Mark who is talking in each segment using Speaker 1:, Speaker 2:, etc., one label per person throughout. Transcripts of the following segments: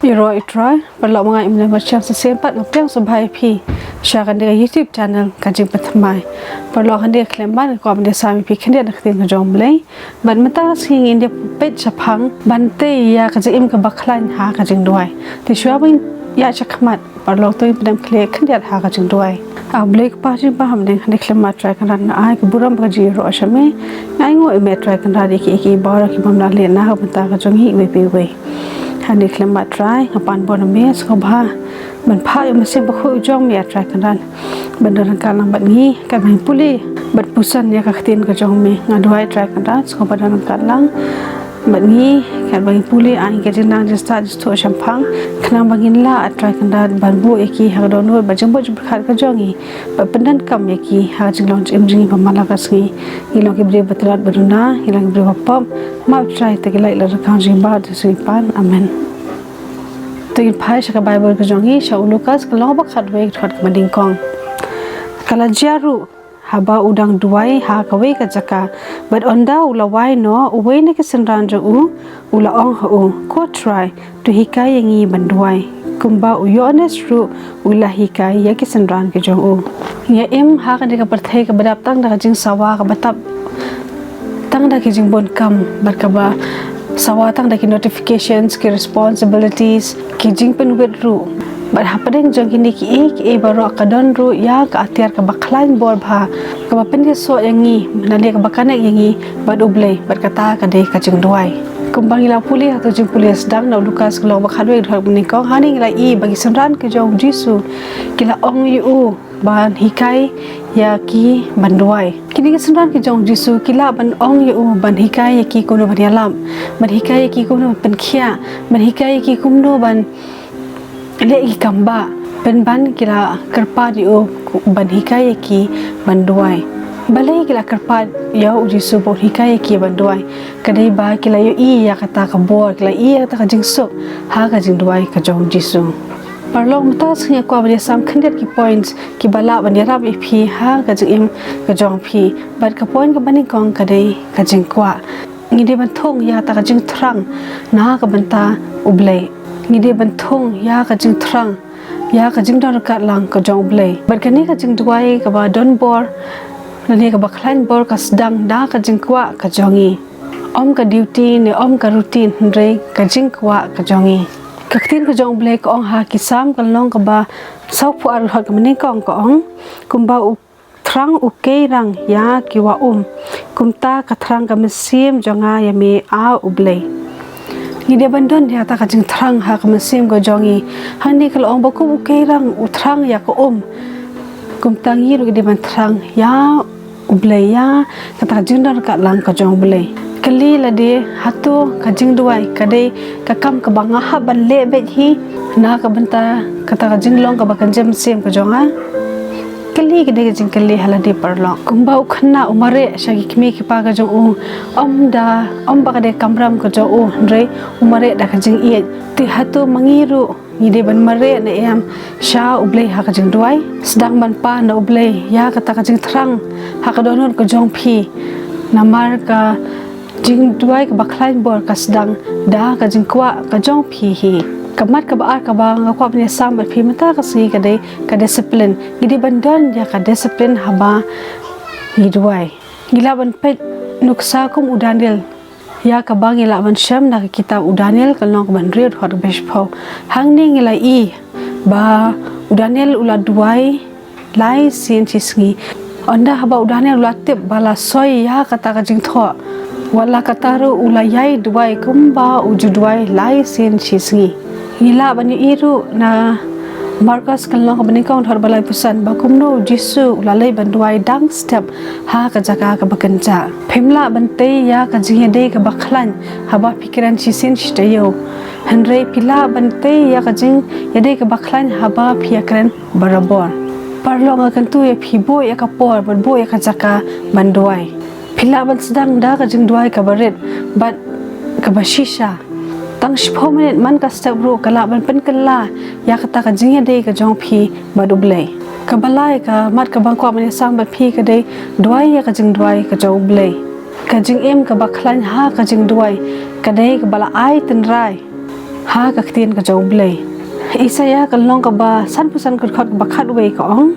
Speaker 1: Iro itrai perlu mengai imna macam sesempat ngapeng sebai pi shakan dia YouTube channel kajing patmai perlu kan dia klemban ko amde sami pi khendia naktin ngajom blai ban mata sing in dia pet chapang bante ya kajing ka bakhlain ha kajing duai ti shwabin ya chakmat perlu to impdam kle khendia ha kajing duai a blek pa jin pa hamde khane klema try kan na ai ku buram baji ro ashame ngai ngo eme try kan ra ki bara ki bamna le na ha banta ka jong hi we pe we hani klema try ngapan bon mes ko ba man pha yo mase ba khu jong me try kan ran bandaran kan lang bat ngi kan mai puli bat pusan ya ka khtin ka jong me ngadwai try kan ran ko bandaran kan lang bat ngi kan bang puli ai ke jin nang just start to champang khnang bangin la try kan ran ban bu eki ha do no ba jang bo jub khat ka jongi ba pandan kam eki ha jing launch imjing ba mala ka sngi ilong ke bre batrat baduna ilang bre pom ma try te ke lai la kan jing ba de sing pan amen to in phai shaka bible ka jongi sha lukas ka lo ba khat we khat ma ding kong kala jaru haba udang duai ha ka we ka jaka but onda ula wai no uwe ne ke sanran jo ula ong ho ko try to hikai yangi banduai kumba uyones ru ula hikai ya ke sanran ke jo ya em ha ka de ka parthai ka badap tang da jing sawa ka batap tang da ke jing bon kam bar ka ba sawa tang da ki notifications ki responsibilities ki jing pen wet ru bar hapadeng jong kini ki e baro kadon ru ya ka atiar ka bakhlain bor bha ka pen ke so yangi nale ka bakana yangi bad ublei bar kata ka de ka jingdwai kumbang ila puli atau jing pulis dang na lukas klo bakhalwe dhak ni ko hani ila i bagi sanran ke jong jisu kila ong yu ban hikai ya ki banduai kini ke sanran ke jong jisu kila ban ong yu ban hikai ya ki kono ban yalam ban hikai ya ki kono ban khia ban hikai ya ki kumno ban le i kamba pen ban kila karpa yu ban hikai ya ki banduai balai kila karpat ya jisu bo hikai ya ki banduai kadai ba kila yo i ya kata ka bor kila i ya kata ka jingsuk ha ka jingduai ka jong jisu parlong mata sing ko ba sam khandet ki points ki bala ban ya rap phi ha ka jing ka jong phi bat ka point ka bani kong kadai ka jing kwa ngide ban thong ya ta ka jing thrang na ka banta ublei ngide ban thong ya ka jing thrang ya ka jing dor ka lang ka jong ublei bat ka ni ka jing duai ka ba don bor nani ka bakhlain bor ka sedang da ka jingkwa ka jongi om ka duty ne om ka routine re ka jingkwa ka jongi kaktin ka jong blek ong ha ki sam ka long ka ba sau pu ar ha ka mani kong ka ong kumba u thrang u ke rang ya ki wa kumta ka thrang ka mesim jonga ya me a ublei ni de bandon ya ta ka jing thrang ha ka mesim ka jongi hani ka ong ba ku u ke rang u thrang ya ka kumta ngi ru de ban thrang ya ublei ya kata jindar ka lang ka jong blei kali la de hatu ka jingdwai ka de ka kam ka banga ha ban le be hi na ka banta kata ka jinglong ka ba kan jem sem ka jonga kali ka de ka jing kali hala de parlong kumba ukhanna umare shagi kimi ki pa ka jong om ba ka de kamram ka jo re umare da ka jing i ti hatu mangiru ni de ban mare na em sha ublei ha ka jingdwai sedang ban pa na ublei ya kata ka jing thrang ha ka donon ka jong phi namar ka jingdwai ka bakhlain bor ka sedang da ka jingkwa ka jong phi hi kamat ka ba ka ba nga kwa ne sam phi mata ka si ka de ka discipline gidi bandon ya ka discipline haba hidwai gila ban pet nuksa kum udanil ya ka bang ila man sham na kitab udanil kalong ban red hot besh phau hangning ila i ba udanil ula duai lai sin chisngi onda haba udanil ula tip bala soy ya kata ka jing tho wala kataru ula yai duai kumba uju duai lai sin chisngi ila bani iru na Marcus kalong bani kong thor balai pusan bakumno jisu lalai banduai dang step ha ka jaka ka bakanja phimla bante ya ka jingde ka bakhlain haba pikiran chisin chtayo hanre pila bante ya ka jing yade ka bakhlain haba phiakran barabor parlong kan tu ya phibo ya ka por bo ya ka jaka banduai pila ban sedang da ka jingduai ka baret bat ka bashisha tang shpho minute man ka step ro kala ban pen kala ya kata ka jing de ka jong phi badublei ka balai ka mat ka bang kwa mane sang ba phi ka de duai ya ka jing duai ka jong blei ka jing em ka bakhlain ha ka jing duai ka de ka bala ai ten rai ha ka ktien ka jong blei Isaya kan long ka ba san pusan ka khot ba khat wei ka ong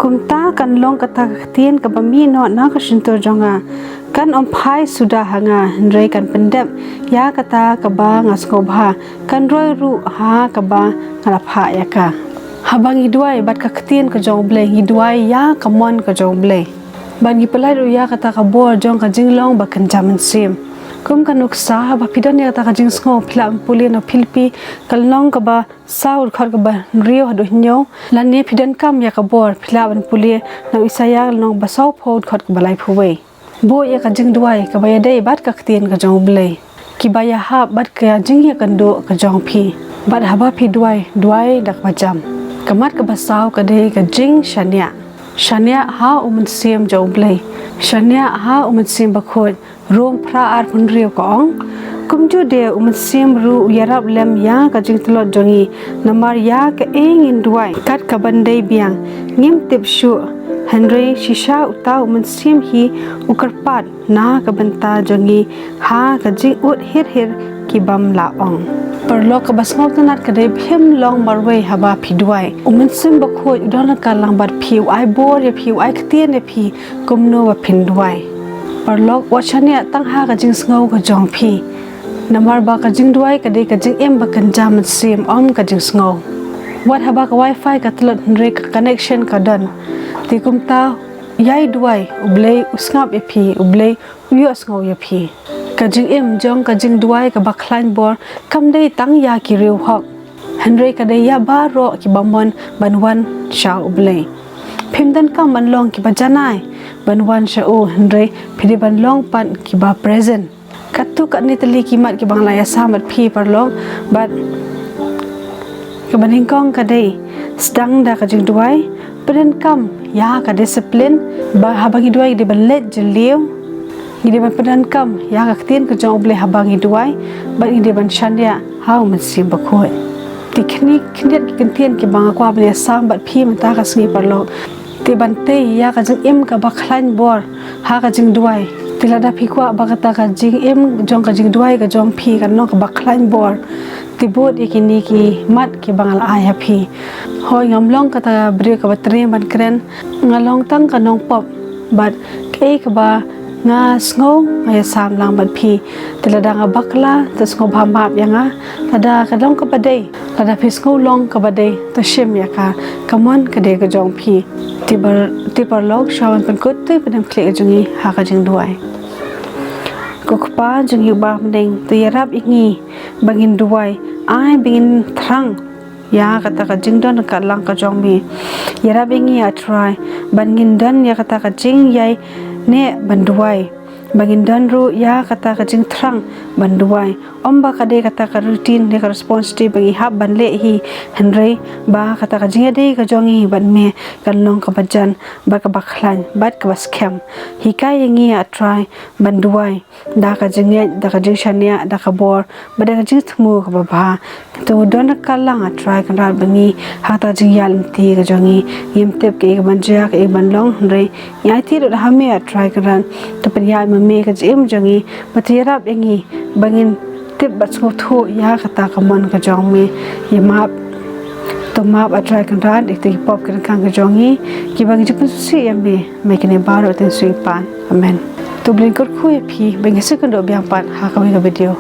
Speaker 1: kumta kan long ka ta ktien ka ba mi no na ka shin to jonga kan om phai suda hanga rei kan pendep ya kata ka ba ngas ko bha kan roi ru ha ka ba ngala pha ya ka habang Jingdwai bat ka ktien ka jong blei Jingdwai ya ka mon ka jong blei ban gi pelai ru ya kata ka bor jong ka jinglong ba kan jaman sim kum kan nuksa ba pidan ya ta ka jing sngo phla puli no philpi kalnong ka ba saur khar ka ba rio do nyo lan ne pidan kam ya ka bor phla ban puli no Isaya nong ba sau phod khot ka balai phuwei bo ya ka Jingdwai ka ba ya dei bat ka ktien ka jong blei ki ba ya ha bat ka jing ya kan do ka jong phi bat ha ba phi Jingdwai dak ba jam kamat ka ba sau ka dei ka jing shania ha umun sim jong blei shania ha umun sim ba khoi rom phra ar phun rio ka ong kumju de sim ru yarap lem ya ka jing tlot jongi namar ya ka engin duai kat ka bandai biang ngim tip shu Henry shisha uta sim hi ukarpat na ka banta jongi ha ka jing ut hir ki bam la ong perlo ka basngok tanat ka de bhem long marwei haba phidwai sim ba khoi udon ka lang bat phiu ai bor ya phiu ai ktien ya phi kumno wa phindwai perlo wachania tang ha ka jing sngo ka jong phi namar ba ka Jingdwai ka de ka jing em ba kan jam sim om ka jing sngo wat haba ka wifi ka tlot re ka connection ka dan ti kumta yai duai ublei usngap ya phi ublei uyo sngo ya phi ka jing em jong ka Jingdwai ka Bakhlain bor kam dei tang ya ki riu hok Henry ka dei ya ba ro ki bamon banwan sha ublei phimdan kam man long ki ba janai banwan sha o Henry phidi ban long pan ki ba present katu ka ni tali ki mat ki bangla ya samat phi par long but ka baning kong ka dei stang da ka Jingdwai pren kam ya ka discipline ba habang Jingdwai di ban let jeliu Gidi ban pedan kam ya ka ktien ka jong ble habang Jingdwai ba gidi ban shania hau man sim ba khoi ti khni khniat ki kentien ki banga kwa ble sam bat phi man ta ka sngi parlo ti ban te ya ka jing em ka Bakhlain bor ha ka Jingdwai tilada phi kwa ba ka ta ka jing em jong ka Jingdwai ka jong phi ka no ka Bakhlain bor ti bot ikini ki mat ki bangal ai phi hoi ngamlong ka ta bre ka batri ban kren ngalong tang ka nong pop bat ke ka ba nga sngo nga sam lang bat phi tilada nga bakla ta sngo bhamap ya nga tada ka long ka badai tada phi sngo long ka badai ta shim ya ka kamon ka de ka jong phi ti bar log shawan pan kut te padam kle jungi ha ka Jingdwai kokpa jungi ba mdeng tu yarap ingi bangin duai ai bingin thrang ya kata ka jingdon ka lang ka jong mi yarap ingi a try bangin dan ya kata ka jing yai ne banduai bangin dan ru ya kata ka jing thrang banduai omba ka de kata ka routine de ka response de bangi hab ban le hi Henry ba kata ka jing de ka jongi ban me kan long ka bajan ba ka Bakhlain bat ka scam hi ka yangi a try banduai da ka jing da ka jing shania da ka bor ba da ka jing thmu ka ba ba to don ka lang a try kan rar bangi ha ta jing yal ti ka jongi yim tep ke ban ja ke ban long Henry ya ti ro ha me a try kan ran to pen ya me ka jim jongi matirap engi bangin tip bat ngo thu ya kata ka mon ka jong me yimap to map a try kan ran ik ti pop kan ka jongi ki bang ji si me me kene baro ten sui pan amen to blin kor khu phi bang se kan do byang pan ha ka video